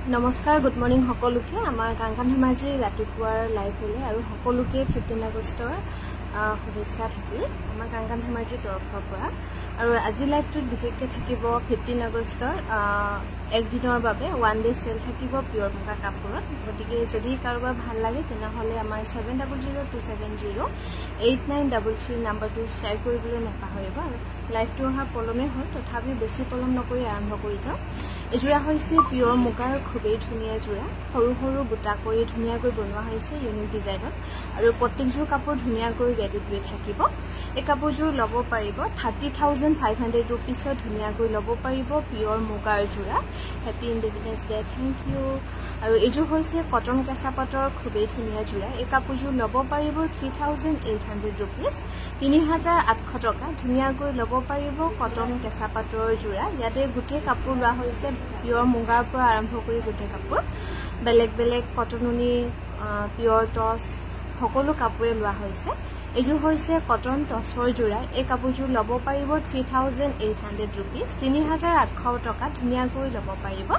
नमस्कार good morning সকলোকে আমাৰ কাংকান ধেমাজি ৰাতিপুৱাৰ লাইভ হলে আৰু সকলোকে 15 আগষ্টৰ শুভেচ্ছা থাকিল আমাৰ কাংকান ধেমাজি তৰফৰ পৰা আৰু আজি লাইভটোত বিশেষকৈ থাকিব 15 আগষ্টৰ এক দিনৰ বাবে ওৱান ডে সেল থাকিব পিয়ৰ মুগা কাপোৰত গতিকে যদি কাৰোবাৰ ভাল লাগে তেনেহলে আমাৰ 7002708933 নম্বৰটো শেয়াৰ কৰিবলৈ নাপাহৰিব আৰু লাইভটো অহা পলমে হ'ল তথাপি বেছি পলম নকৰি আৰম্ভ কৰি যাওঁ এজোৰা হৈছে পিয়ৰ মুগাৰ খুবেই ধুনীয়া জোৰা সৰু সৰু বুটা কৰি ধুনীয়াকৈ বনোৱা হৈছে ইউনিক ডিজাইনত আৰু প্ৰত্যেকযোৰ কাপোৰ ধুনীয়াকৈ ৰেডি হৈ থাকিব এই কাপোৰযোৰ ল'ব পাৰিব 30500 रुपीसত ধুনীয়াকৈ ল'ব পাৰিব পিয়ৰ মুগাৰ জোৰা happy independence day thank you আৰু এযোৰ হৈছে কটন কেঁচা পাটৰ খুবেই ধুনীয়া জোৰা এই কাপোৰযোৰ ল'ব পাৰিব 3800 रुपीस 3800 টকা ধুনীয়াকৈ ল'ব পাৰিব কটন কেঁচা পাটৰ জোৰা ইয়াতে গুটেই কাপোৰ লোৱা হৈছে পিয়ৰ মুগাৰ পৰা আৰম্ভ কৰি গুটেই কাপোৰ বেলেগ বেলেগ কটননি পিয়ৰ টস সকলো কাপোৰে লোৱা হৈছে এযোৰ হৈছে কটন টসৰ জোৰা এই কাপোৰযোৰ ল'ব পাৰিব 3800 रुपीस 3800 টকা ধুনীয়াকৈ ল'ব পাৰিব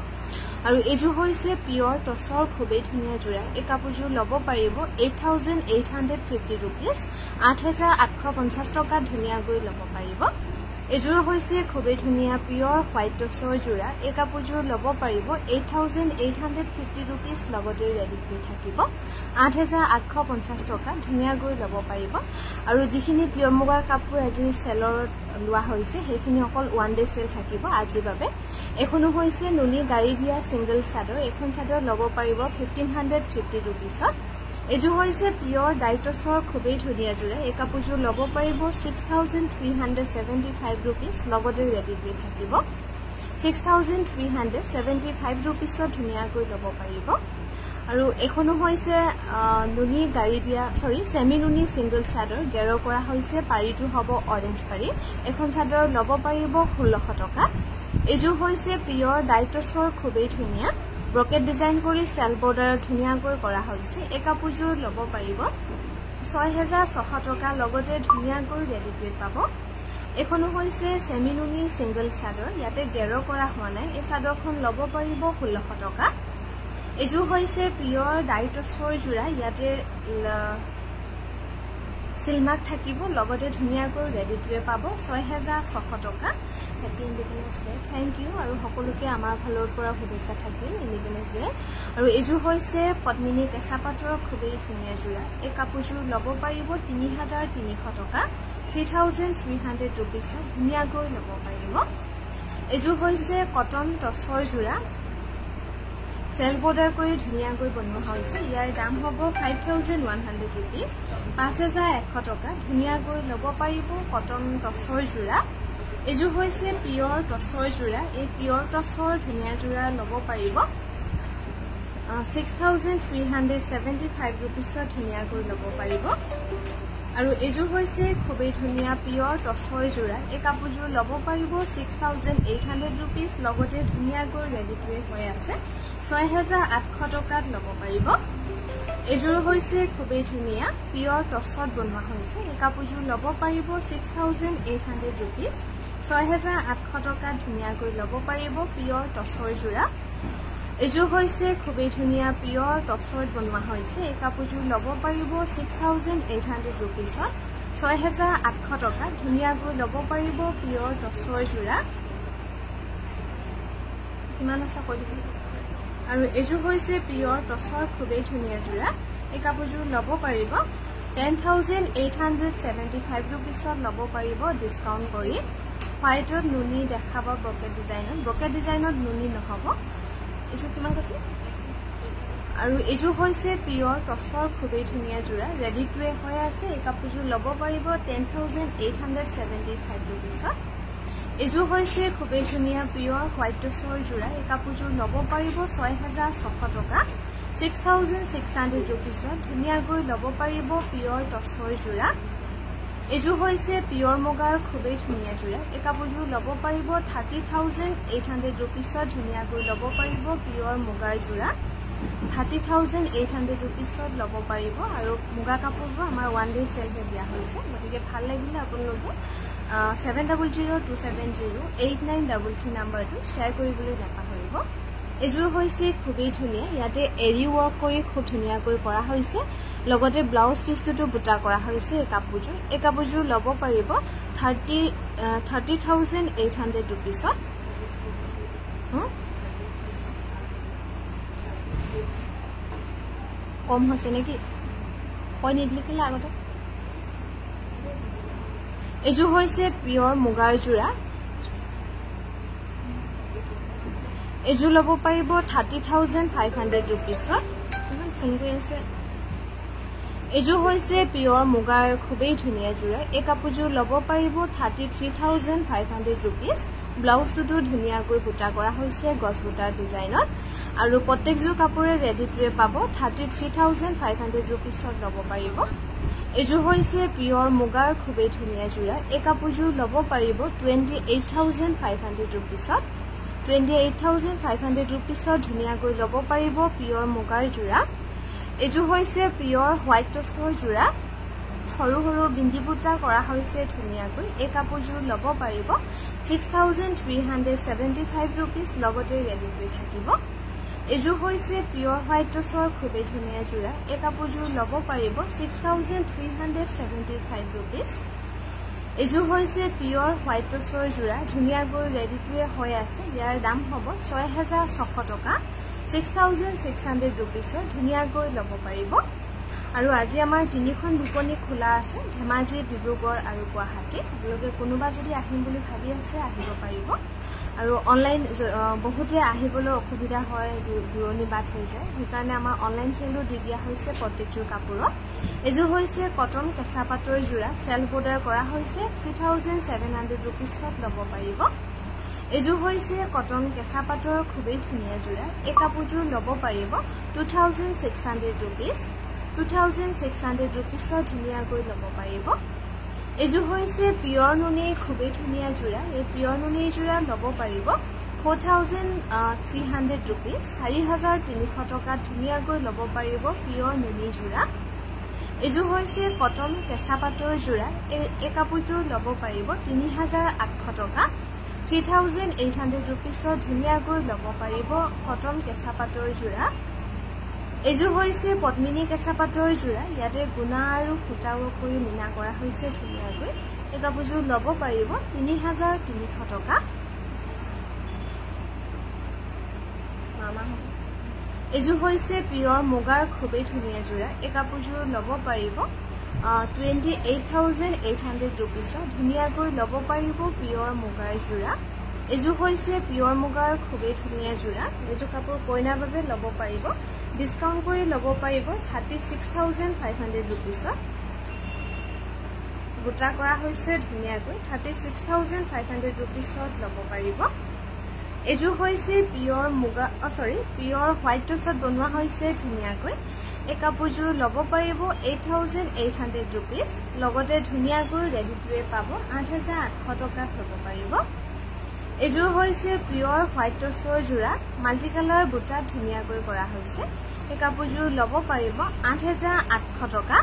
আৰু এযোৰ হৈছে পিয়ৰ টসৰ খুবেই ধুনীয়া জোৰা এই কাপোৰযোৰ ল'ব পাৰিব 8850 रुपीस 8850 টকা ধুনীয়াকৈ ল'ব পাৰিব এযোৰ হৈছে খুবেই ধুনীয়া পিয়ৰ হোৱাইট টসৰ জোৰা এই কাপোৰযোৰ ল'ব পাৰিব 8850 रुपीस লগতে ৰেডি হৈ থাকিব 8850 টকা ধুনীয়াকৈ ল'ব পাৰিব আৰু যিখিনি পিয়ৰ মুগাৰ কাপোৰ আজি সেলৰ লোৱা হৈছে সেইখিনি অকল ওৱান ডে সেল থাকিব আজিৰ বাবে এখনো হৈছে নুনি গাড়ী দিয়া সিঙ্গল চাদৰ এখন চাদৰ ল'ব পাৰিব 1550 रुपीसত এযোৰ হৈছে পিয়ৰ ডাইটছৰ খুবেই ধুনীয়া জোৰা এই কাপোৰযোৰ ল'ব পাৰিব 6375 रुपीस লগতে ৰেডি হৈ থাকিব 6375 रुपीसত ধুনীয়াকৈ ল'ব পাৰিব আৰু এখনো হৈছে নুনি গাড়ী দিয়া সেমি নুনি সিঙ্গল চাদৰ গেৰ কৰা হৈছে পাৰিটো হ'ব অৰেঞ্জ পাৰি এখন চাদৰ ল'ব পাৰিব 1600 টকা এযোৰ হৈছে পিয়ৰ ডাইটছৰ খুবেই ধুনীয়া ব্ৰকেট ডিজাইন কৰি সেল বৰ্ডাৰ ধুনীয়াকৈ কৰা হৈছে এই কাপোৰযোৰ ল'ব পাৰিব 6600 টকা লগতে ধুনীয়াকৈ ৰেডি হৈ পাব এখনো হৈছে সেমি নুনি সিঙ্গল চাদৰ ইয়াতে গেৰ কৰা হোৱা নাই এই চাদৰখন ল'ব পাৰিব 1600 টকা এযোৰ হৈছে পিয়ৰ ডাইটছৰ জোৰা ইয়াতে সিলমাক থাকিব লগতে ধুনীয়াকৈ ৰেডি হৈ পাব 6600 টকা happy independence day thank you আৰু সকলোকে আমাৰ ফালৰ পৰা শুভেচ্ছা থাকিল ইন্ডিপেন্ডেন্স ডে আৰু এযোৰ হৈছে পদ্মিনী কেঁচা পাটৰ খুবেই ধুনীয়া জোৰা এই কাপোৰযোৰ ল'ব পাৰিব 3300 টকা 3300 रुपीस ধুনীয়াকৈ ল'ব পাৰিব এযোৰ হৈছে কটন টসৰ জোৰা সেল বৰ্ডাৰ কৰি ধুনীয়াকৈ বনোৱা হৈছে ইয়াৰ দাম হ'ব 5100 रुपीस 5100 টকা ধুনীয়াকৈ ল'ব পাৰিব কটন টসৰ জোৰা এযোৰ হৈছে পিয়ৰ টসৰ জোৰা এই পিয়ৰ টসৰ ধুনীয়া জোৰা ল'ব পাৰিব 6375 रुपीसত ধুনীয়াকৈ ল'ব পাৰিব আৰু এযোৰ হৈছে খুবেই ধুনীয়া পিয়ৰ টছৰ যোৰা এই কাপোৰযোৰ ল'ব পাৰিব 6800 rupees লগতে ধুনীয়াকৈ ৰেডি টু ৱেৰ হৈ আছে 6800 টকাত ল'ব পাৰিব এযোৰ হৈছে খুবেই ধুনীয়া পিয়ৰ টছত বনোৱা হৈছে এই কাপোৰযোৰ ল'ব পাৰিব 6800 rupees 6800 টকাত ধুনীয়াকৈ ল'ব পাৰিব পিয়ৰ টছৰ যোৰা এযোৰ হৈছে খুবেই ধুনীয়া পিয়ৰ টছত বনোৱা হৈছে এই কাপোৰযোৰ ল'ব পাৰিব 6800 rupees 6800 টকাত ধুনীয়াকৈ ল'ব পাৰিব পিয়ৰ টছৰ যোৰা কিমান আছে কৈ দিব আৰু এযোৰ হৈছে পিয়ৰ টছৰ খুবেই ধুনীয়া যোৰা এই কাপোৰযোৰ ল'ব পাৰিব 10875 rupees ল'ব পাৰিব ডিসকাউন্ট কৰি হোৱাইটত নুনি দেখাব ব্ৰকেট ডিজাইনত নুনি নহব এযোৰ কিমান কৈছে আৰু এযোৰ হৈছে পিয়ৰ টছৰ খুবেই ধুনীয়া যোৰা ৰেডি টু ৱে হৈ আছে এই কাপোৰযোৰ ল'ব পাৰিব 10875 rupees এযোৰ হৈছে খুবেই ধুনীয়া পিয়ৰ হোৱাইট টছৰ যোৰা এই কাপোৰযোৰ ল'ব পাৰিব 6600 টকা 6600 rupees ধুনীয়াকৈ ল'ব পাৰিব পিয়ৰ টছৰ যোৰা এযোৰ হৈছে পিয়ৰ মুগাৰ খুবেই ধুনীয়া যোৰা এই কাপোৰযোৰ ল'ব পাৰিব 30800 rupees ধুনীয়াকৈ ল'ব পাৰিব পিয়ৰ মুগাৰ যোৰা 30800 rupees ল'ব পাৰিব আৰু মুগা কাপোৰবোৰ আমাৰ ওৱান ডে সেল দিয়া হৈছে গতিকে ভাল লাগিলে আপোনালোকে 7002708933 নম্বৰটো শেয়াৰ কৰিবলৈ নাপাহৰিব এযোৰ হৈছে খুবেই ধুনীয়া ইয়াতে এৰি ওয়াৰ্ক কৰি খুব ধুনীয়াকৈ কৰা হৈছে লগতে ব্লাউজ পিছটো বুটা কৰা হৈছে এই কাপোৰযোৰ ল'ব পাৰিব 30800 rupees কম হৈছে নেকি কই নিদিলে আগতে এযোৰ হৈছে পিয়ৰ মুগাৰ যোৰা এযোৰ ল'ব পাৰিব 30500 rupees কিমান ফোন কৰি আছে এযোৰ হৈছে পিয়ৰ মুগাৰ খুবেই ধুনীয়া যোৰা এই কাপোৰযোৰ ল'ব পাৰিব 33500 rupees ব্লাউজটো ধুনীয়াকৈ বুটা কৰা হৈছে গছ বুটাৰ ডিজাইনত আৰু প্ৰত্যেকযোৰ কাপোৰে ৰেডি টু ৱে পাব 33500 rupees ল'ব পাৰিব এযোৰ হৈছে পিয়ৰ মুগাৰ খুবেই ধুনীয়া যোৰা এই কাপোৰযোৰ ল'ব পাৰিব 28500 rupees 28500 rupees ধুনীয়াকৈ ল'ব পাৰিব পিয়ৰ মুগাৰ যোৰা এযোৰ হৈছে পিয়ৰ হোৱাইট টছৰ যোৰা সৰু সৰু বিন্দি বুটা কৰা হৈছে ধুনীয়াকৈ এই কাপোৰযোৰ ল'ব পাৰিব 6375 rupees লগতে ৰেডি হৈ থাকিব এযোৰ হৈছে পিয়ৰ হোৱাইট টছৰ খুবেই ধুনীয়া যোৰা এই কাপোৰযোৰ ল'ব পাৰিব 6375 rupees এযোৰ হৈছে পিয়ৰ হোৱাইট টছৰ যোৰা ধুনীয়াকৈ ৰেডি টু ৱে হৈ আছে ইয়াৰ দাম হ'ব 6600 টকা 6600 rupees ধুনীয়াকৈ ল'ব পাৰিব আৰু আজি আমাৰ তিনিখন বিপণী খোলা আছে ধেমাজি ডিব্ৰুগড় আৰু গুৱাহাটী আপোনালোকে কোনোবা যদি আহিম বুলি ভাবি আছে আহিব পাৰিব আৰু অনলাইন বহুতে আহিবলৈ অসুবিধা হয় দূৰণি বাট হৈ যায় সেইকাৰণে আমাৰ অনলাইন চেলো দি দিয়া হৈছে প্ৰত্যেকযোৰ কাপোৰত এযোৰ হৈছে কটন কেঁচা পাটৰ যোৰা সেল বৰ্ডাৰ কৰা হৈছে 3700 rupees ল'ব পাৰিব এযোৰ হৈছে কটন কেঁচা পাটৰ খুবেই ধুনীয়া যোৰা এই কাপোৰযোৰ ল'ব পাৰিব 2600 rupees 2600 rupees ধুনীয়াকৈ ল'ব পাৰিব এযোৰ হৈছে পিয়ৰ নুনি খুবেই ধুনীয়া যোৰা এই পিয়ৰ নুনি যোৰা ল'ব পাৰিব 4300 rupees 4300 টকাত ধুনীয়াকৈ ল'ব পাৰিব পিয়ৰ নুনি যোৰা এযোৰ হৈছে কটন কেঁচা পাটৰ যোৰা এই কাপোৰযোৰ ল'ব পাৰিব 3800 টকা 3800 rupees ধুনীয়াকৈ ল'ব পাৰিব কটন কেঁচা পাটৰ যোৰা এযোৰ হৈছে পদ্মিনী কেঁচা পাটৰ যোৰা ইয়াতে গুণা আৰু ফুটাও কৰি মিনা কৰা হৈছে ধুনীয়াকৈ এই কাপোৰযোৰ ল'ব পাৰিব 3300 টকা এযোৰ হৈছে পিয়ৰ মুগাৰ খুবেই ধুনীয়া যোৰা এই কাপোৰযোৰ ল'ব পাৰিব 28800 rupees ধুনীয়াকৈ ল'ব পাৰিব পিয়ৰ মুগাৰ যোৰা এযোৰ হৈছে পিয়ৰ মুগাৰ খুবেই ধুনীয়া যোৰা এযোৰ কাপোৰ কইনাৰ বাবে ল'ব পাৰিব ডিসকাউন্ট কৰি ল'ব পাৰিব 36500 rupees বুটা কৰা হৈছে ধুনীয়াকৈ 36500 rupees ল'ব পাৰিব এজু হইছে পিওৰ মুগা পিওৰ হোয়াইট টছত বনোৱা হৈছে ধুনিয়াকৈ এই কাপোৰযোৰ লব পাৰিব 8800 रुपीस লগতে ধুনিয়াকৈ ৰেডি টুৱে পাব 8800 টকাত লব পাৰিব এজু হইছে পিওৰ হোয়াইট টছৰ জোৰা মাল্টি কালাৰ বুটা ধুনিয়াকৈ কৰা হৈছে এই কাপোৰযোৰ লব পাৰিব 8800 টকা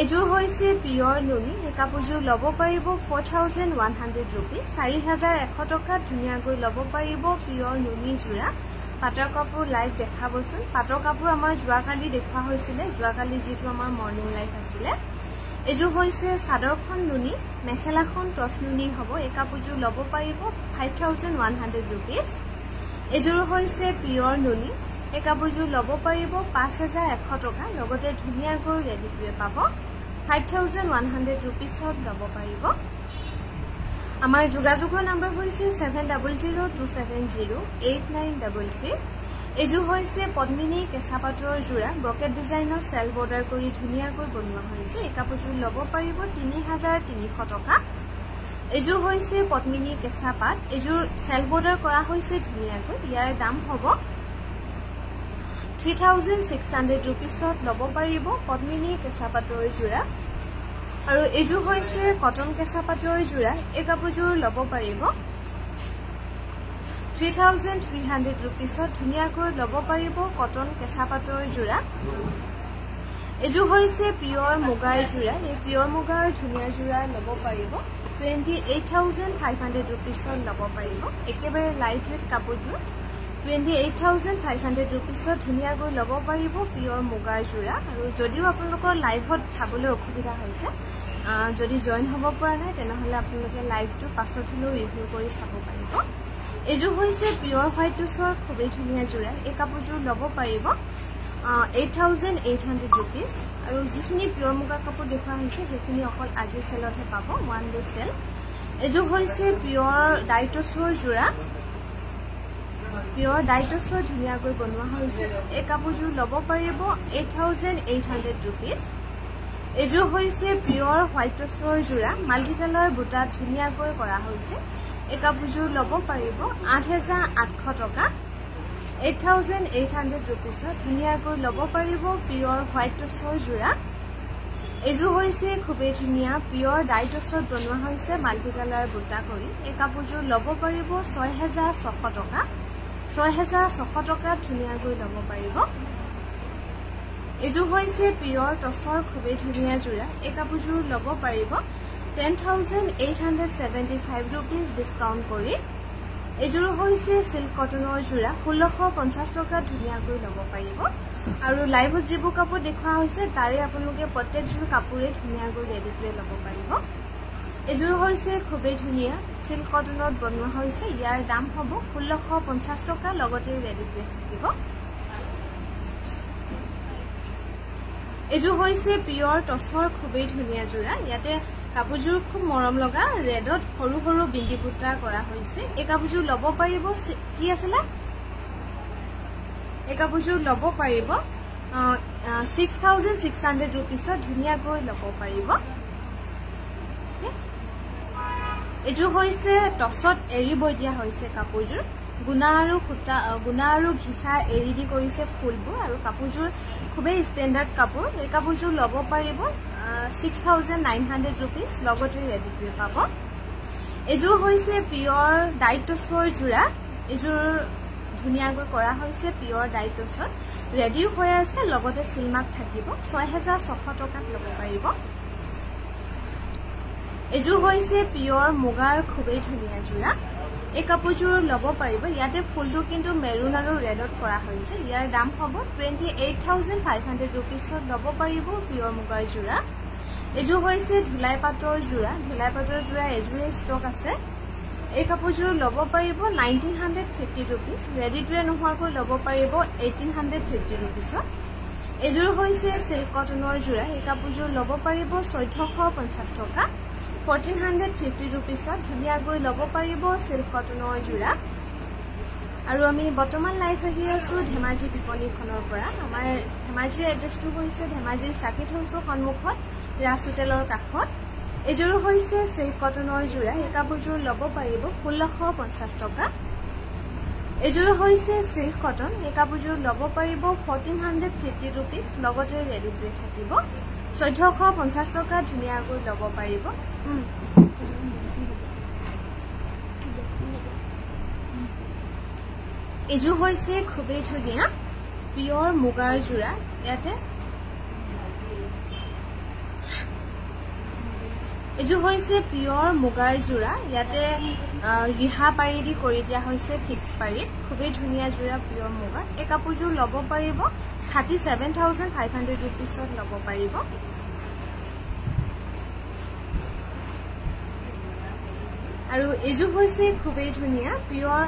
এজু হইছে পিওৰ নুনি এই কাপোৰযোৰ লব পাৰিব 4100 रुपीस 4100 টকা ধুনিয়াকৈ লব পাৰিব পিওৰ নুনি জোৰা পাটৰ কাপোৰ লাইভ দেখাবচোন পাটৰ কাপোৰ আমাৰ জুৱাকালি দেখা হৈছিল জুৱাকালি যেটো আমাৰ মৰ্নিং লাইভ আছিল এজু হইছে সাদৰখন নুনি মেখেলাখন টছ নুনি হ'ব এই কাপোৰযোৰ লব পাৰিব 5100 रुपीस এজুৰ হইছে পিওৰ নুনি এই কাপোৰযোৰ লব পাৰিব 5100 টকা লগতে ধুনিয়াকৈ ৰেডি টুৱে পাব 5100 रुपीसত লব পাৰিব আমাৰ যোগাযোগৰ নম্বৰ হৈছে 7002708933 এজু হৈছে পদ্মিনী কেঁচা পাটৰ জোৰা ব্ৰকেট ডিজাইনৰ সেল বৰ্ডাৰ কৰি ধুনিয়াকৈ বনোৱা হৈছে এই কাপোৰযোৰ লব পাৰিব 3300 টকা এজু হৈছে পদ্মিনী কেঁচা পাট এজুৰ সেল বৰ্ডাৰ কৰা হৈছে ধুনিয়াকৈ ইয়াৰ দাম হ'ব 3600 रुपीसত লব পাৰিব পদ্মিনী কেঁচা পাটৰ জোৰা আৰু এজু হৈছে কটন কেঁচা পাটৰ জোৰা এই কাপোৰযোৰ লব পাৰিব 3300 रुपीसত ধুনিয়াকৈ লব পাৰিব কটন কেঁচা পাটৰ জোৰা এজু হৈছে পিওৰ মুগাৰ জোৰা এই পিওৰ মুগাৰ ধুনিয়া জোৰা লব পাৰিব 28500 रुपीसত লব পাৰিব একেবাৰে লাইট ওয়েট কাপোৰযোৰ 28500 रुपीसত ধুনিয়াকৈ লব পাৰিব পিওৰ মুগাৰ জোৰা আৰু যদিও আপোনালোকৰ লাইভত চাবলৈ অসুবিধা হৈছে যদি জয়েন হ'ব পৰা নাই তেনেহলে আপোনালোকে লাইভটো পাছত হলেও ৰিভিউ কৰি চাব পাৰিব এজু হৈছে পিওৰ হোয়াইট টছৰ খুবেই ধুনিয়া জোৰা এই কাপোৰযোৰ লব পাৰিব 8800 रुपीस আৰু যিখিনি পিওৰ মুগা কাপোৰ দেখা হৈছে সেইখিনি অকল আজি সেলতহে পাব ওয়ান ডে সেল এজু হৈছে পিওর ডাইটছৰ জোৰা পিওৰ ডাইটছৰ ধুনিয়াকৈ বনোৱা হৈছে এই কাপোৰযোৰ লব পাৰিব 8800 रुपीस এজু হৈছে পিওৰ হোয়াইট টছৰ জোৰা মাল্টি কালাৰ বুটা ধুনিয়াকৈ কৰা হৈছে এই কাপোৰযোৰ লব পাৰিব 8800 টকা 8800 रुपीसত ধুনিয়াকৈ লব পাৰিব পিওৰ হোয়াইট টছৰ জোৰা এজু হৈছে খুবেই ধুনিয়া পিওৰ ডাইটছত বনোৱা হৈছে মাল্টি কালাৰ বুটা কৰি এই কাপোৰযোৰ লব পাৰিব 6600 টকা 6600 টকাত ধুনিয়াকৈ লব পাৰিব এজু হৈছে পিওৰ টছৰ খুবেই ধুনিয়া জোৰা এই কাপোৰযোৰ লব পাৰিব 10875 रुपीस ডিসকাউন্ট কৰি এজুৰ হৈছে সিল্ক কটনৰ জোৰা 1650 টকা ধুনিয়াকৈ লব পাৰিব আৰু লাইভত যিবোৰ কাপোৰ দেখা হৈছে তাৰে আপোনালোকে প্ৰত্যেকযোৰ কাপোৰে ধুনিয়াকৈ ৰেডি কৰি লব পাৰিব এজুৰ হৈছে খুবেই ধুনিয়া সিল্ক কটনত বনোৱা হৈছে ইয়াৰ দাম হ'ব 1650 টকা লগতে ৰেডি কৰি থাকিব এজু হৈছে পিওৰ টছৰ খুবেই ধুনিয়া জোৰা ইয়াতে কাপোৰযোৰ খুব মৰম লগা ৰেডত সৰু সৰু বিন্দি বুটা কৰা হৈছে এই কাপোৰযোৰ লব পাৰিব কি আছিল এই কাপোৰযোৰ লব পাৰিব 6600 रुपीसত ধুনিয়াকৈ লব পাৰিব এজু হৈছে টছত এৰি বৈ দিয়া হৈছে কাপোৰযোৰ গুণা আৰু ঘিচা এৰি দি কৰিছে ফুলবোৰ আৰু কাপোৰযোৰ খুবেই ষ্টেণ্ডাৰ্ড কাপোৰ এই কাপোৰযোৰ লব পাৰিব 6900 रुपीस লগতে ৰেডি কৰি পাব এজু হৈছে পিওৰ ডাইটছৰ জোৰা এজুৰ ধুনিয়াকৈ কৰা হৈছে পিওৰ ডাইটছত ৰেডি হৈ আছে লগতে সিলমাক থাকিব 6600 টকাত লব পাৰিব এজু হৈছে পিওৰ মুগাৰ খুবেই ধুনিয়া জোৰা এই কাপোৰযোৰ লব পাৰিব ইয়াতে ফুলটো কিন্তু মেৰুন আৰু ৰেডত কৰা হৈছে ইয়াৰ দাম হ'ব 28500 रुपीसত লব পাৰিব পিওৰ মুগাৰ জোৰা এজু হৈছে ধুলাই পাটৰ জোৰা এজুৰে ষ্টক আছে এই কাপোৰযোৰ লব পাৰিব 1950 रुपीस ৰেডি টু নোহোৱাকৈ লব পাৰিব 1850 रुपीसত এজুৰ হৈছে সিল্ক কটনৰ জোৰা এই কাপোৰযোৰ লব পাৰিব 1450 টকা 1450 रुपीसত ধুনিয়াকৈ লব পাৰিব সিল্ক কটনৰ জোৰা আৰু আমি বৰ্তমান লাইভ আহি আছো ধেমাজি বিপণীখনৰ পৰা আমাৰ ধেমাজিৰ এড্ৰেছটো হৈছে ধেমাজিৰ সাকিত হাউছৰ সন্মুখত ৰাজ হোটেলৰ কাষত এযোৰ হৈছে সিল্ক কটনৰ যোৰা এই কাপোৰযোৰ ল'ব পাৰিব 1650 টকা এযোৰ হৈছে সিল্ক কটন এই কাপোৰযোৰ ল'ব পাৰিব 1450 rupees লগতে ৰেডি টু থাকিব 1450 টকা ধুনিয়াকৈ ল'ব পাৰিব এযোৰ হৈছে খুবেই ধুনিয়া পিওৰ মুগাৰ যোৰা ইয়াতে এযোৰ হৈছে পিওৰ মুগাৰ যোৰা ইয়াতে ৰিহা পাৰি দি কৰি দিয়া হৈছে ফিক্স পাৰি খুবেই ধুনিয়া যোৰা পিওৰ মুগা এই কাপোৰযোৰ ল'ব পাৰিব 37500 rupeesত ল'ব পাৰিব আৰু এযোৰ হৈছে খুবেই ধুনিয়া পিওৰ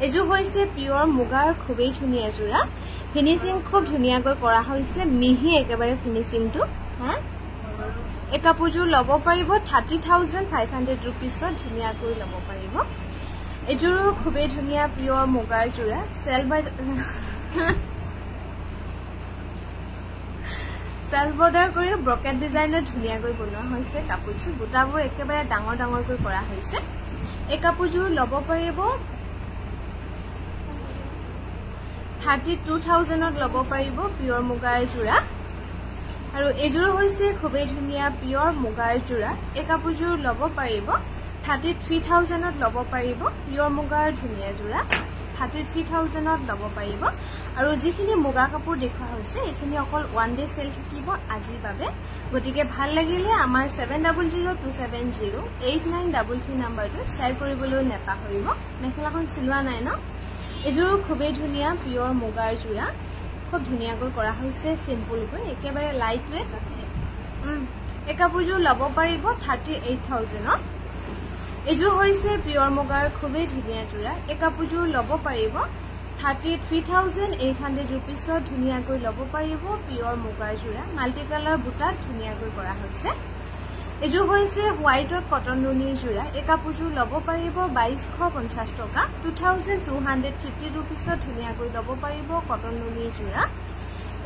এযোৰ হৈছে পিওৰ মুগাৰ খুবেই ধুনিয়া যোৰা ফিনিশিং খুব ধুনিয়াকৈ কৰা হৈছে মিহি একেবাৰে ফিনিশিংটো হ্যাঁ এই কাপোৰযোৰ ল'ব পাৰিব 30500 rupeesত ধুনিয়াকৈ ল'ব পাৰিব এযোৰ খুবেই ধুনিয়া পিওৰ মুগাৰ যোৰা সেল বৰ্ডাৰ কৰি ব্ৰকেট ডিজাইনৰ ধুনিয়াকৈ বনোৱা হৈছে কাপোৰযোৰ বুটাবোৰ একেবাৰে ডাঙৰ ডাঙৰকৈ কৰা হৈছে এই কাপোৰযোৰ ল'ব পাৰিব 32000ত ল'ব পাৰিব পিওৰ মুগাৰ যোৰা আৰু এযোৰ হৈছে খুবেই ধুনিয়া পিওৰ মুগাৰ যোৰা এই কাপোৰযোৰ ল'ব পাৰিব 33000ত ল'ব পাৰিব পিওৰ মুগাৰ ধুনিয়া যোৰা 33000ত ল'ব পাৰিব আৰু যিখিনি মুগা কাপোৰ দেখুৱা হৈছে এইখিনি অকল ওয়ান ডে সেল থাকিব আজিৰ বাবে গতিকে ভাল লাগিলে আমাৰ 7002708933 নম্বৰটো শেয়াৰ কৰিবলৈ নেপাহৰিব মেখেলাখন চিলোৱা নাই ন এযোৰ খুবেই ধুনিয়া পিওৰ মুগাৰ যোৰা খুব ধুনিয়াকৈ কৰা হৈছে সিম্পলকৈ একেবাৰে লাইট ওয়েট এই কাপোৰযোৰ ল'ব পাৰিব 38000ত এযোৰ হৈছে পিওৰ মুগাৰ খুবেই ধুনিয়া যোৰা এই কাপোৰযোৰ ল'ব পাৰিব 33800 rupeesত ধুনিয়াকৈ ল'ব পাৰিব পিওৰ মুগাৰ যোৰা মাল্টি কালাৰ বুটাত ধুনিয়াকৈ কৰা হৈছে এযোৰ হৈছে হোয়াইটৰ কটন নুনি যোৰা এই কাপোৰযোৰ ল'ব পাৰিব 2250 টকা 2250 rupeesত ধুনিয়াকৈ ল'ব পাৰিব কটন নুনি যোৰা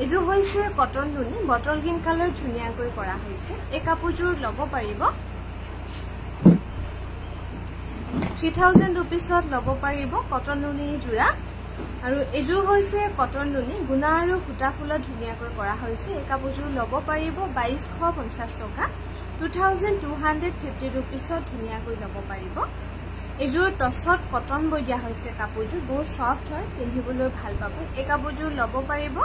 এযোৰ হৈছে কটন নুনি বটল গ্ৰীণ কালাৰ ধুনিয়াকৈ কৰা হৈছে এই কাপোৰযোৰ ল'ব পাৰিব 3000 rupeesত ল'ব পাৰিব কটন নুনি যোৰা আৰু এযোৰ হৈছে কটন নুনি গুণা আৰু সুতা ফুলত ধুনিয়াকৈ কৰা হৈছে এই কাপোৰযোৰ ল'ব পাৰিব 2250 টকা 2250 rupeesত ধুনিয়াকৈ ল'ব পাৰিব এযোৰ টছত কটন বৈ দিয়া হৈছে কাপোৰযোৰ বহুত সফট হয় পিন্ধিবলৈ ভাল পাব এই কাপোৰযোৰ ল'ব পাৰিব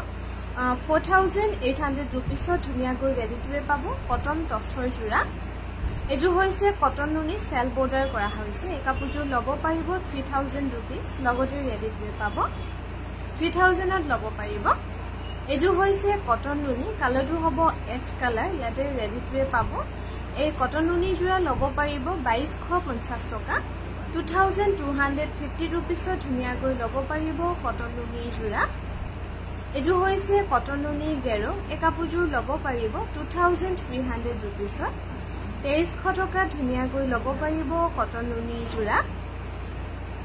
4800 rupeesত ধুনিয়াকৈ ৰেডি টু পাব কটন টছৰ যোৰা এযোৰ হৈছে কটন নুনি সেল বৰ্ডাৰ কৰা হৈছে এই কাপোৰযোৰ ল'ব পাৰিব 3000 rupees লগতে ৰেডি টু পাব 3000ত ল'ব পাৰিব এযোৰ হৈছে কটন নুনি কালাৰটো হ'ব এচ কালাৰ ইয়াতে ৰেডি টু পাব এই কটন নুনি যোৰা ল'ব পাৰিব 2250 টকা 2250 rupeesত ধুনিয়াকৈ ল'ব পাৰিব কটন নুনি যোৰা এযোৰ হৈছে কটন নুনি গেৰো এই কাপোৰযোৰ ল'ব পাৰিব 2300 rupeesত 2300 টকা ধুনিয়াকৈ ল'ব পাৰিব কটন নুনি যোৰা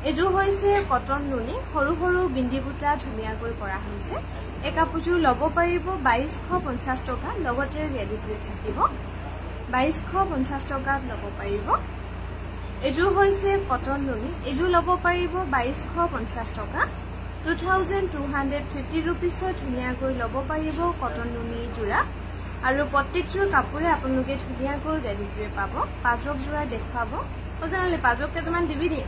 এযোৰ হৈছে কটন নুনি সৰু সৰু বিন্দি বুটা ধুনিয়াকৈ কৰা হৈছে এই কাপোৰযোৰ ল'ব পাৰিব 2250 টকা লগতে ৰেডি টু থাকিব 2250 টকাত ল'ব পাৰিব এযোৰ হৈছে কটন নুনি এযোৰ ল'ব পাৰিব 2250 টকা 2250 rupeesত ধুনিয়াকৈ ল'ব পাৰিব কটন নুনি যোৰা আৰু প্ৰত্যেকযোৰ কাপোৰে আপোনালোকে ধুনিয়াকৈ ৰেডি টু পাব পাজক যোৰা দেখাব ওজানলে পাজক কেজমান দিবি দি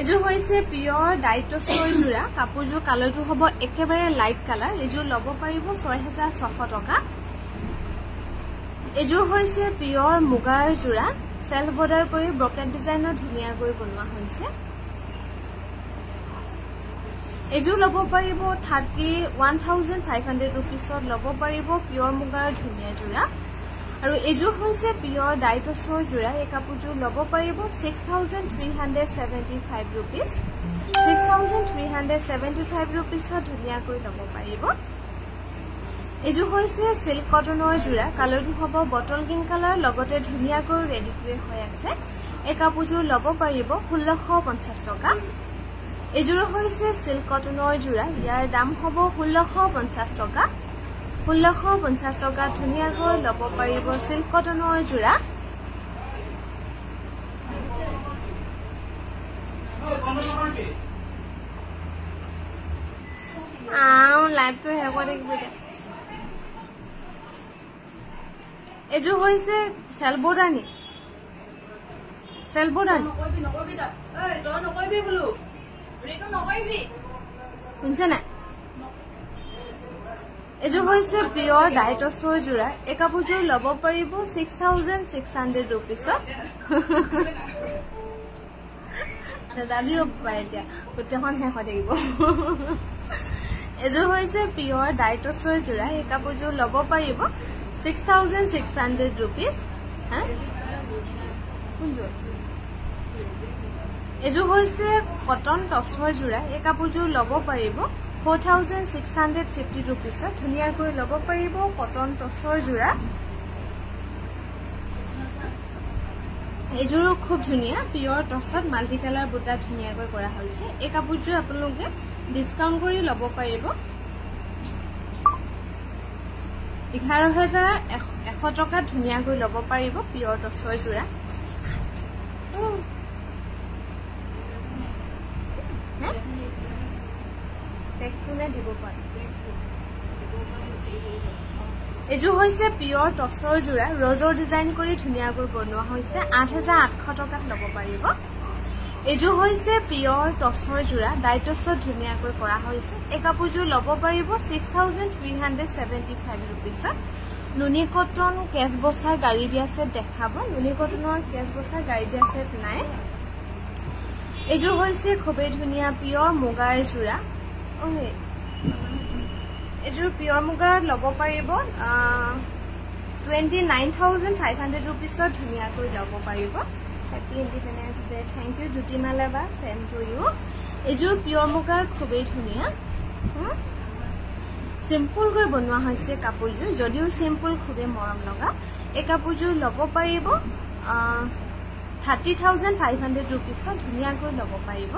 এযোৰ হৈছে পিওৰ ডাইটছৰ যোৰা কাপোৰযোৰ কালাৰটো হ'ব একেবাৰে লাইট কালাৰ এযোৰ ল'ব পাৰিব 6600 টকা এযোৰ হৈছে পিওৰ মুগাৰ যোৰা সেল বৰ্ডাৰ কৰি ব্ৰকেট ডিজাইনৰ ধুনিয়াকৈ বনোৱা হৈছে এযোৰ ল'ব পাৰিব 31500 rupeesত ল'ব পাৰিব পিওৰ মুগাৰ ধুনিয়া যোৰা আৰু এযোৰ হৈছে পিওৰ ডাইটছৰ যোৰা এই কাপোৰযোৰ ল'ব পাৰিব 6375 rupees 6375 rupeesত ধুনিয়াকৈ ল'ব পাৰিব এযোৰ হৈছে সিল্ক কটনৰ যোৰা কালাৰটো হ'ব বটল গ্ৰীণ কালাৰ লগতে ধুনিয়াকৈ ৰেডি টু হৈ আছে এই কাপোৰযোৰ ল'ব পাৰিব 1650 টকা এযোৰ হৈছে সিল্ক কটনৰ যোৰা ইয়াৰ দাম হ'ব 1650 টকা 1650 টকা ধুনিয়াকৈ ল'ব পাৰিব সিল্ক কটনৰ যোৰা লাইভটো হে কৰি দিবি এযোৰ হৈছে সেলবোৰানি শুনছে না এযোৰ হৈছে পিয়ৰ ডাইটছৰ যোৰা এই কাপোৰযোৰ ল'ব পাৰিব 6600 ৰুপিছত দাদিও পাই এতিয়া গোটেইখন শেষ হৈ থাকিব এযোৰ হৈছে পিয়ৰ ডাইটছৰ যোৰা এই কাপোৰযোৰ ল'ব পাৰিব 6600 ৰুপিছ এযোৰ হৈছে কটন টপছৰ যোৰা এই কাপোৰযোৰ ল'ব পাৰিব 4650 ৰুপিছত ধুনিয়াকৈ ল'ব পাৰিব কটন টপছৰ যোৰা এযোৰো খুব ধুনিয়া পিয়ৰ টছত মাল্টি কালাৰ বুটা ধুনিয়াকৈ কৰা হৈছে এই কাপোৰযোৰ আপোনালোকে ডিসকাউন্ট কৰি ল'ব পাৰিব 11100 টকা ধুনিয়াকৈ ল'ব পাৰিব পিয়ৰ টছৰ যোৰা টেকটোনে দিব পাৰে এযোৰ হৈছে পিয়ৰ টছৰ যোৰা ৰজৰ ডিজাইন কৰি ধুনিয়াকৈ বনোৱা হৈছে 8800 টকাত ল'ব পাৰিব এযোৰ হৈছে পিয়ৰ টছৰ যোৰা ডাইটছত ধুনিয়াকৈ কৰা হৈছে এই কাপোৰযোৰ ল'ব পাৰিব 6375 ৰুপিছত নুনি কটন কেছ বছা গাড়ী দিয়া সেট দেখাব নুনি কটনৰ কেছ বছা গাড়ী দিয়া সেট নাই এযোৰ হৈছে খুবেই ধুনিয়া পিয়ৰ মুগাৰ যোৰা এযোৰ পিয়ৰ মুগাৰ ল'ব পাৰিব 29500 ৰুপিছত ধুনিয়াকৈ ল'ব পাৰিব happy independence day thank you Jyotimala বা সেম টু ইউ এযোৰ পিয়ৰ মুগাৰ খুবেই ধুনিয়া সিম্পল গৈ বনোৱা হৈছে কাপোৰযোৰ যদিও সিম্পল খুবেই মৰম লগা এই কাপোৰযোৰ ল'ব পাৰিব 30500 ৰুপিছত ধুনিয়াকৈ ল'ব পাৰিব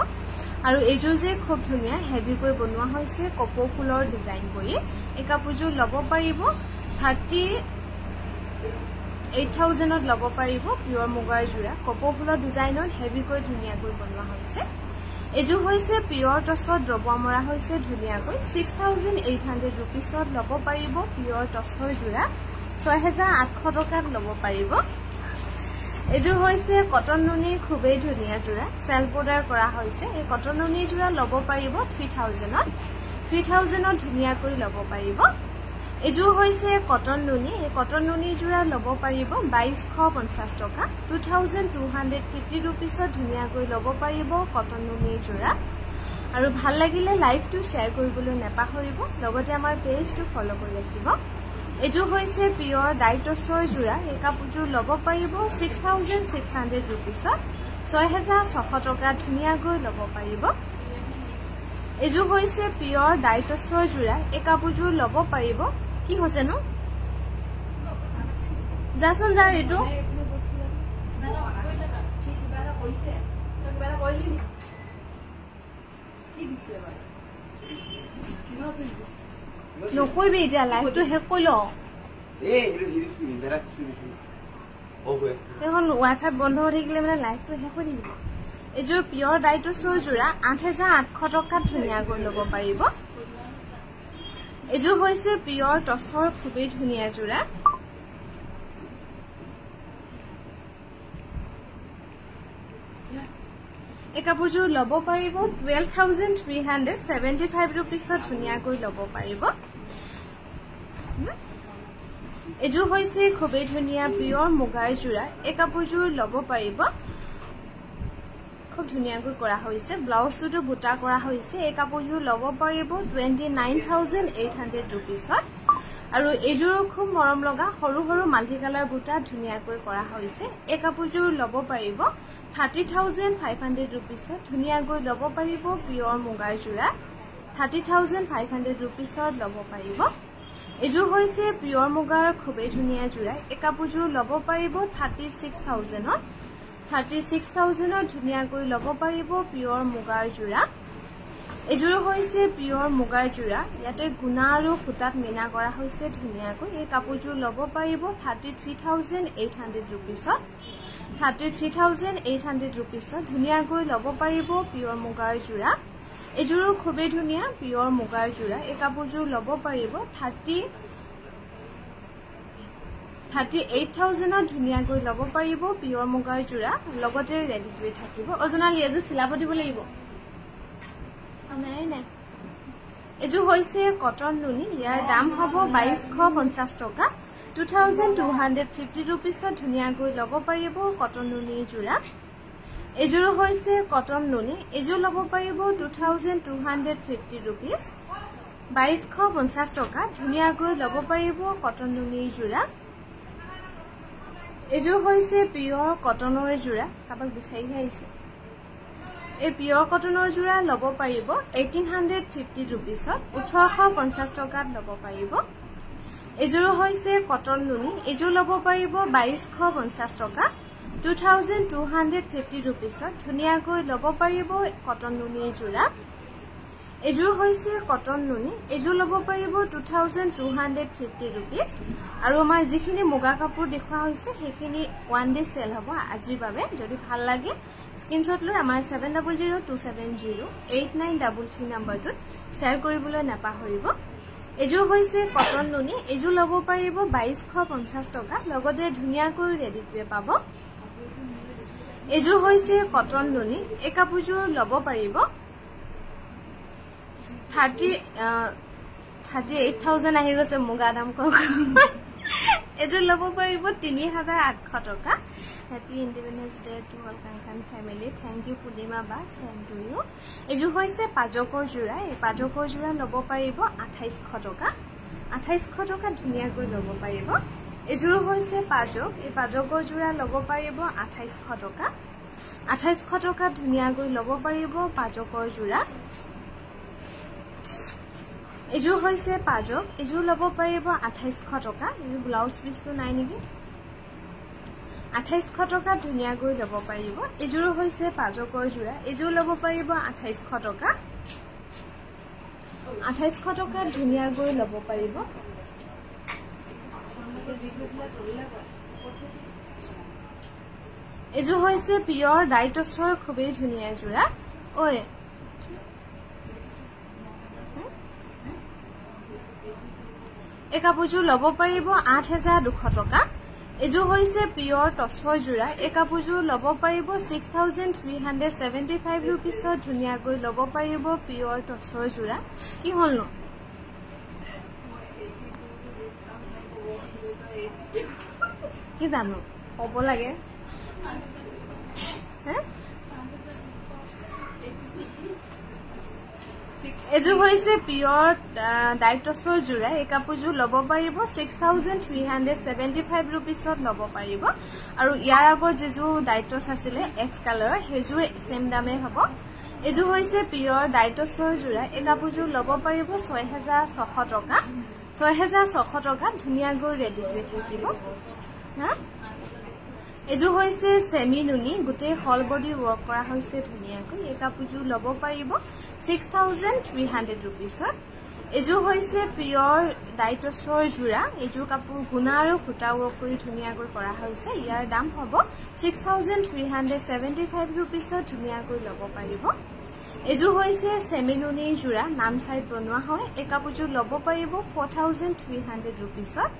আৰু এযোৰ যে খুব ধুনিয়া হেভি গৈ বনোৱা হৈছে কপৌ ফুলৰ ডিজাইন কৰি এই কাপোৰযোৰ ল'ব পাৰিব 38000ত ল'ব পাৰিব পিয়ৰ মুগাৰ যোৰা কপৌ ফুলৰ ডিজাইনত হেভি গৈ ধুনিয়াকৈ বনোৱা হৈছে এযোৰ হৈছে পিয়ৰ টছত ডবোৱা মৰা হৈছে ধুনিয়াকৈ 6800 ৰুপিছত ল'ব পাৰিব পিয়ৰ টছৰ যোৰা 6800 টকাত ল'ব পাৰিব এযোৰ হৈছে কটন নুনি খুবেই ধুনিয়া যোৰা সেলফ বৰ্ডাৰ কৰা হৈছে এই কটন নুনি যোৰা ল'ব পাৰিব 3000ত ধুনিয়াকৈ ল'ব পাৰিব এযোৰ হৈছে কটন নুনি এই কটন নুনি যোৰা ল'ব পাৰিব 2250 টকা 2250 ৰুপিছত ধুনিয়াকৈ ল'ব পাৰিব কটন নুনি যোৰা আৰু ভাল লাগিলে লাইভটো শেয়াৰ কৰিবলৈ নেপাহৰিব লগতে আমাৰ পেজটো ফলো কৰি ৰাখিব এযোৰ হৈছে পিয়ৰ ডাইটছৰ যোৰা এই কাপোৰযোৰ ল'ব পাৰিব 6600 ৰুপিছত 6600 টকা ধুনিয়াকৈ ল'ব পাৰিব এযোৰ হৈছে পিয়ৰ ডাইটছৰ যোৰা এই কাপোৰযোৰ ল'ব পাৰিব কি হৈছে নো যাচোন যা এটো নকইবি এতিয়া লাইভটো শেষ কৰি ল এখন ৱাইফাই বন্ধ হৈ থাকিলে মানে লাইভটো শেষ হৈ থাকিব এযোৰ পিয়ৰ ডাইটছৰ যোৰা 8800 টকাত ধুনিয়াকৈ ল'ব পাৰিব এযোৰ হৈছে পিয়ৰ টছৰ খুবেই ধুনিয়া যোৰা এই কাপোৰযোৰ ল'ব পাৰিব 12375 ৰুপিছত ধুনিয়াকৈ ল'ব পাৰিব এযোৰ হৈছে খুবেই ধুনিয়া পিয়ৰ মুগাৰ যোৰা এই কাপোৰযোৰ ল'ব পাৰিব খুব ধুনিয়াকৈ কৰা হৈছে ব্লাউজটো বুটা কৰা হৈছে এই কাপোৰযোৰ ল'ব পাৰিব 29800 ৰুপিছত আৰু এযোৰ খুব মৰম লগা সৰু সৰু মাল্টি কালাৰ বুটা ধুনিয়াকৈ কৰা হৈছে এই কাপোৰযোৰ ল'ব পাৰিব 30500 ৰুপিছত ধুনিয়াকৈ ল'ব পাৰিব পিয়ৰ মুগাৰ যোৰা 30500 ৰুপিছত ল'ব পাৰিব এযোৰ হৈছে পিয়ৰ মুগাৰ খুবেই ধুনিয়া যোৰা এই কাপোৰযোৰ ল'ব পাৰিব 36000ত 36,000 ধুনিয়াকৈ লব পাৰিব পিওৰ মুগাৰ জোৰা এজোৰ হৈছে পিওৰ মুগাৰ জোৰা ইয়াতে গুণা আৰু সুতাত মিনা কৰা হৈছে ধুনিয়াকৈ এই কাপোৰজোৰ লব পাৰিব 33,800 rupeesত 33,800 rupeesত ধুনিয়াকৈ লব পাৰিব পিওৰ মুগাৰ জোৰা এজোৰ খুবেই ধুনিয়া পিওৰ মুগাৰ জোৰা এই কাপোৰজোৰ লব পাৰিব 38,000 ধুনিয়াকৈ লব পাৰিব পিওৰ মুগাৰ জোৰা লগতে ৰেডি টু থাকিব অজনালি এজোৰ চিলাব দিব লাগিব নাই নাই এজোৰ হৈছে কটন নুনি ইয়াৰ দাম হ'ব 2250 টকা 2,250 rupeesত ধুনিয়াকৈ লব পাৰিব কটন নুনি জোৰা এজোৰ হৈছে কটন নুনি এজোৰ লব পাৰিব 2,250 rupees 2250 টকা ধুনিয়াকৈ লব পাৰিব কটন নুনি জোৰা এজোৰ হৈছে পিওৰ কটনৰ জোৰা কাবাক বিচাৰি আহিছে এই পিওৰ কটনৰ জোৰা লব পাৰিব 1850 rupeesত 1850 টকাত লব পাৰিব এজোৰ হৈছে কটন নুনি এজোৰ লব পাৰিব 2250 টকা 2,250 rupeesত ধুনিয়াকৈ লব পাৰিব কটন নুনি জোৰা এজোৰ হৈছে কটন নুনি এজোৰ লব পাৰিব 2,250 rupees আৰু আমাৰ যিখিনি মুগা কাপোৰ দেখুৱা হৈছে সেইখিনি ওয়ান ডে সেল হ'ব আজিৰ বাবে যদি ভাল লাগে স্ক্ৰিনশ্বট লৈ আমাৰ 7002708933 নম্বৰটোত শেয়াৰ কৰিবলৈ নাপাহৰিব এজোৰ হৈছে কটন নুনি এজোৰ লব পাৰিব 2250 টকা লগতে ধুনিয়াকৈ ৰেডি টু পাব এজোৰ হৈছে কটন নুনি এই কাপোৰজোৰ লব পাৰিব 38,000 আহি গৈছে মুগা দাম কম এজোৰ লব পাৰিব 3,800 টকা happy independence Day to all কাংখান ফ্যামিলি থ্যাংক ইউ পূৰ্ণিমা বা সেম টু ইউ এজোৰ হৈছে পাজকৰ জোৰা এই পাজকৰ জোৰা লব পাৰিব 2800 টকা 2800 টকা ধুনিয়াকৈ লব পাৰিব এজোৰ হৈছে পাজক এই পাজকৰ জোৰা লব পাৰিব 2800 টকা 2800 টকা ধুনিয়াকৈ লব পাৰিব পাজকৰ জোৰা এজোৰ হৈছে পাজক এজোৰ লব পাৰিব 2800 টকা এই ব্লাউজ পিসটো নাই নেকি 2800 টকা ধুনিয়াকৈ লব পাৰিব এজোৰ হৈছে পাজকৰ জোৰা এজোৰ লব পাৰিব 2800 টকা 2800 টকা ধুনিয়াকৈ লব পাৰিব এজোৰ হৈছে পিওৰ ডাইটছৰ খুবেই ধুনিয়া জোৰা ঐ এই কাপোৰজোৰ লব পাৰিব 8,200 টকা এজোৰ হৈছে পিওৰ টছৰ জোৰা এই কাপোৰজোৰ লব পাৰিব 6,375 rupeesত ধুনিয়াকৈ লব পাৰিব পিওৰ টছৰ জোৰা কি হলনো কি জানো হ'ব লাগে এজোৰ হৈছে পিওৰ ডাইটছৰ জোৰা এই কাপোৰজোৰ লব পাৰিব 6,375 rupeesত লব পাৰিব আৰু ইয়াৰ আগৰ যেজোৰ ডাইটছ আছিলে এচ কালাৰৰ হেজোৰ সেম দামে হ'ব এজোৰ হৈছে পিওৰ ডাইটছৰ জোৰা এই কাপোৰজোৰ লব পাৰিব 6,600 টকা 6,600 টকা ধুনিয়াকৈ ৰেডি হৈ থাকিব হা এজোৰ হৈছে সেমি নুনি গোটেই হল বডি ওয়াৰ্ক কৰা হৈছে ধুনিয়াকৈ এই কাপোৰজোৰ লব পাৰিব 6,300 rupeesত এজোৰ হৈছে পিওৰ ডাইটছৰ জোৰা এজোৰ কাপোৰ গুণা আৰু সুতা ওয়াৰ্ক কৰি ধুনিয়াকৈ কৰা হৈছে ইয়াৰ দাম হ'ব 6,375 rupeesত ধুনিয়াকৈ লব পাৰিব এজোৰ হৈছে সেমি নুনি জোৰা নাম সাইড বনোৱা হয় এই কাপোৰজোৰ লব পাৰিব 4,300 rupeesত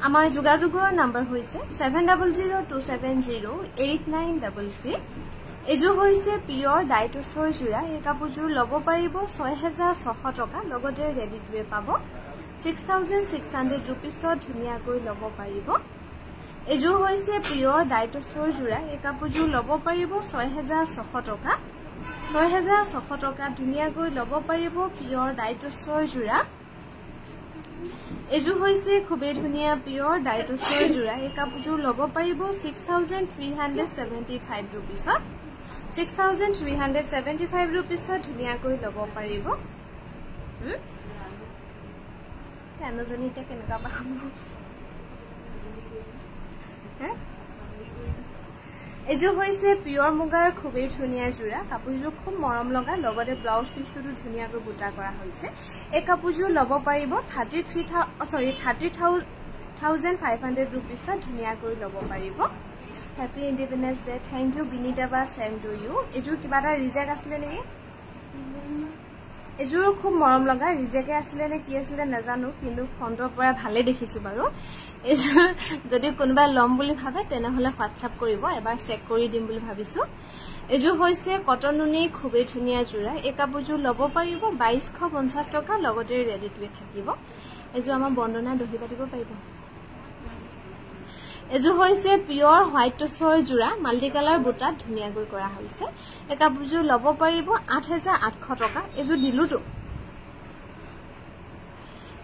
আমাৰ যোগাযোগৰ নম্বৰ হৈছে 7002708933 এজোৰ হৈছে পিওৰ ডাইটছৰ জোৰা এই কাপোৰজোৰ লব পাৰিব 6,600 টকা লগতে ৰেডি টু পাব 6,600 rupeesত ধুনিয়াকৈ লব পাৰিব এজোৰ হৈছে পিওৰ ডাইটছৰ জোৰা এই কাপোৰজোৰ লব পাৰিব 6,600 টকা 6,600 টকা ধুনিয়াকৈ লব পাৰিব পিওৰ ডাইটছৰ জোৰা এজোৰ হৈছে খুবেই ধুনিয়া পিওৰ ডাইটছৰ জোৰা এই কাপোৰজোৰ লব পাৰিব 6,375 rupeesত 6,375 rupeesত ধুনিয়াকৈ লব পাৰিব জানুজনীতে কেনেকা পাব এজো হৈছে পিওৰ মুগাৰ খুবেই ধুনিয়া জোড়া কাপোৰযোৰ খুব মৰম লগা লগতে ব্লাউজ পিছটো ধুনিয়াকৈ বুটা কৰা হৈছে এই কাপোৰযোৰ লব পাৰিব 30,500 rupees ধুনিয়াকৈ লব পাৰিব happy independence day thank you Binita বা সেম টু ইউ এজো কিবা এটা ৰিজেক্ট আছিল নেকি এজোৰ খুব মৰম লগা ৰিজেক্ট আছিল নে কি আছিল নাজানো কিন্তু ফন্টৰ পৰা ভালে দেখিছো বাৰু এজোৰ যদি কোনোবা লম বুলি ভাবে তেনে হলে হোৱাটসঅ্যাপ কৰিব এবাৰ চেক কৰি দিম বুলি ভাবিছো এজোৰ হৈছে কটন নুনি খুবেই ধুনিয়া জোড়া এই কাপোৰযোৰ লব পাৰিব 2250 টকা লগতে ৰেডি টু থাকিব এজোৰ আমাৰ বন্দনা দহি পাতিব পাৰিব এজো হৈছে পিওৰ হোয়াইট টসৰ জোড়া মাল্টি কালাৰ বুটাত ধুনিয়াকৈ কৰা হৈছে এই কাপোৰযোৰ লব পাৰিব 8800 টকা এজো দিলুটো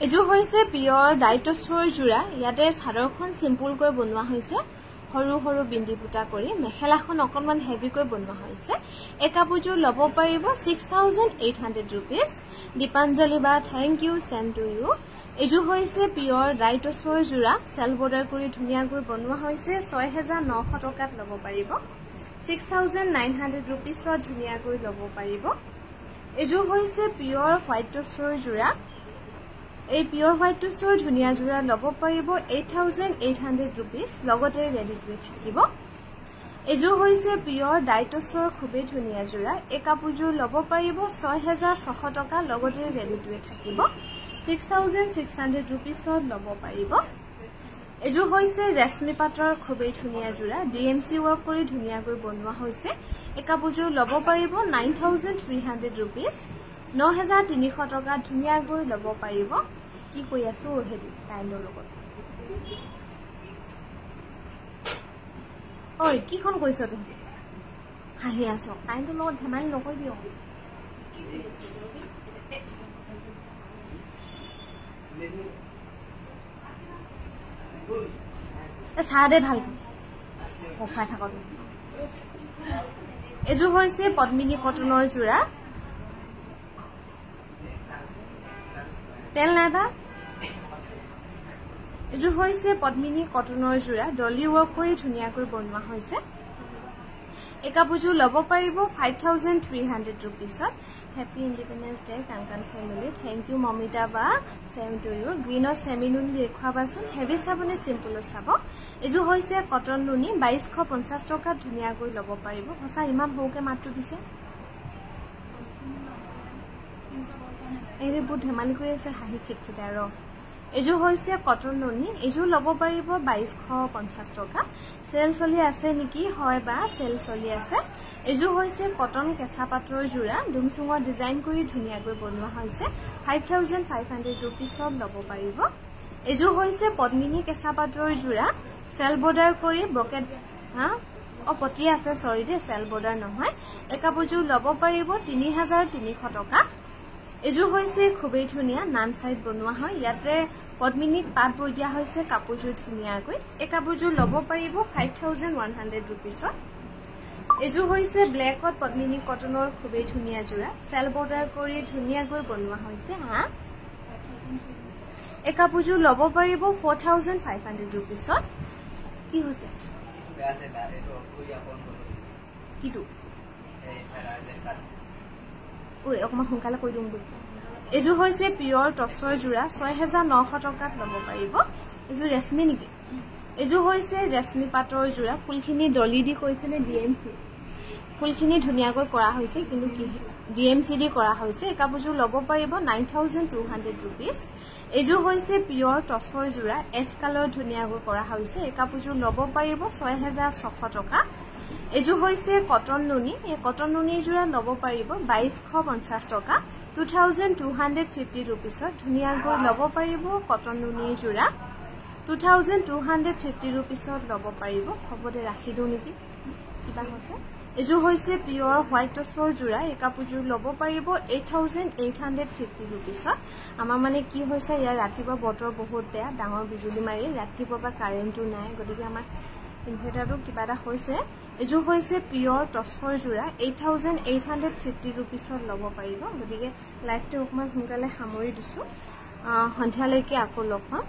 এজো হৈছে পিওৰ ডাইটসৰ জোড়া ইয়াতে সাধাৰণ সিম্পল কৈ বনোৱা হৈছে সৰু সৰু বিন্দি বুটা কৰি মেখেলাখন অকনমান হেভি কৈ বনোৱা হৈছে এই কাপোৰযোৰ লব পাৰিব 6800 rupees দীপাঞ্জলি বা thank you same to you এজো হৈছে পিওর ডাইটসৰ জোড়া সেল বৰ্ডাৰ কৰি ধুনিয়াকৈ বনোৱা হৈছে 6900 টকাত লব পাৰিব 6900 rupees ধুনিয়াকৈ লব পাৰিব এজো হৈছে পিওৰ হোয়াইট টসৰ জোড়া এই পিওৰ হোয়াইট টসৰ ধুনিয়া জোড়া লব পাৰিব 8800 rupees লগতে ৰেডি টু থাকিব এজো হৈছে পিওৰ ডাইটসৰ খুবেই ধুনিয়া জোড়া এই কাপোৰযোৰ লব পাৰিব 6600 টকা লগতে ৰেডি টু থাকিব 6600 rupees লব পাৰিব এজো হৈছে ৰেশমি পাটৰ খুবেই ধুনিয়া জোড়া ডিএমসি ওয়াৰ্ক কৰি ধুনিয়াকৈ বনোৱা হৈছে এই কাপোৰযোৰ লব পাৰিব 9300 rupees 9300 টকা ধুনিয়াকৈ লব পাৰিব কি কৈ আছো হেৰি কাইণ্ডৰ লগত ওই কিখন কৈছ তুমি হাঁহি আছো কাইণ্ডৰ লগত ধেমালি নকৈ দিও সাদে ভাল খাই থাকক এজো হৈছে পদ্মিনী কটনৰ জোড়া তেল নাইবা এজো হৈছে পদ্মিনী কটনৰ জোড়া ডলি ওয়াৰ্ক কৰি ধুনিয়াকৈ বনোৱা হৈছে এই কাপোৰযোৰ লব পাৰিব 5300 rupees happy independence day Kangkan family thank U মমিতা বা সেম টু ইউ গ্ৰীনৰ সেমি নুনি দেখুৱাবাচোন হেভি চাবনে সিম্পল চাব এজো হৈছে কটন নুনি 2250 টকা ধুনিয়াকৈ লব পাৰিব হসা ইমান হওকে মাত্ৰ দিছে এৰে বহুত ধেমালি কৰি আছে হাঁহি খিটখিটা ৰ এজো হৈছে কটন নুনি এজো লব পাৰিব 2250 টকা সেল চলি আছে নেকি হয় বা সেল চলি আছে এজো হৈছে কটন কেঁচা পাটৰ জোড়া দুমসুঙৰ ডিজাইন কৰি ধুনিয়াকৈ বনোৱা হৈছে 5500 rupees লব পাৰিব এজো হৈছে পদ্মিনী কেঁচা পাটৰ জোড়া সেল বৰ্ডাৰ কৰি ব্ৰকেট পটি আছে সৰি দে সেল বৰ্ডাৰ নহয় এই কাপোৰযোৰ লব পাৰিব 3300 টকা এজো হৈছে খুবেই ধুনিয়া নাম সাইড বনোৱা হয় ইয়াতে পদ্মিনীত পাট বৈ দিয়া হৈছে কাপোৰযোৰ ধুনিয়াকৈ এই কাপোৰযোৰ লব পাৰিব 5100 rupees এজো হৈছে ব্ল্যাকত পদ্মিনী কটনৰ খুবেই ধুনিয়া জোড়া সেল বৰ্ডাৰ কৰি ধুনিয়াকৈ বনোৱা হৈছে এই কাপোৰযোৰ লব পাৰিব 4500 rupees কি হৈছে কিটো ওই অকমা সোনকালে কৈ দিম এজো হৈছে পিওর টসৰ জোড়া 6900 টকাত লব পাৰিব এজো ৰেশমি নেকি এজো হৈছে ৰেশমি পাটৰ জোড়া ফুলখিনি ডলি দি কৈছেনে ডিএমসি ফুলখিনি ধুনিয়াকৈ কৰা হৈছে কিন্তু কি ডিএমসি দি কৰা হৈছে এই কাপোৰযোৰ লব পাৰিব 9200 rupees এজো হৈছে পিওৰ টসৰ জোড়া এচ কালাৰ ধুনিয়াকৈ কৰা হৈছে এই কাপোৰযোৰ লব পাৰিব 6600 টকা এজো হৈছে কটন নুনি এই কটন নুনি জোড়া লব পাৰিব 2250 টকা 2250 rupees ধুনিয়াকৈ লব পাৰিব কটন নুনি জোড়া 2250 rupees লব পাৰিব হবদে ৰাখি দিও নেকি কিবা হৈছে এজো হৈছে পিওৰ হোয়াইট টসৰ জোড়া এই কাপোৰযোৰ লব পাৰিব 8850 rupees আমাৰ মানে কি হৈছে ইয়াৰ ৰাতিপুৱা বতৰ বহুত বেয়া ডাঙৰ বিজুলী মাৰি ৰাতিপুৱা কাৰেণ্টটো নাই গতিকে আমাৰ ইনভাৰ্টাৰটো কিবা এটা হৈছে এজো হৈছে পিওৰ টসৰ জোড়া 8850 rupees লব পাৰিব গতিকে লাইভটো অকমান সোনকালে সামৰি দিছো সন্ধিয়ালৈকে আকৌ লগ পাম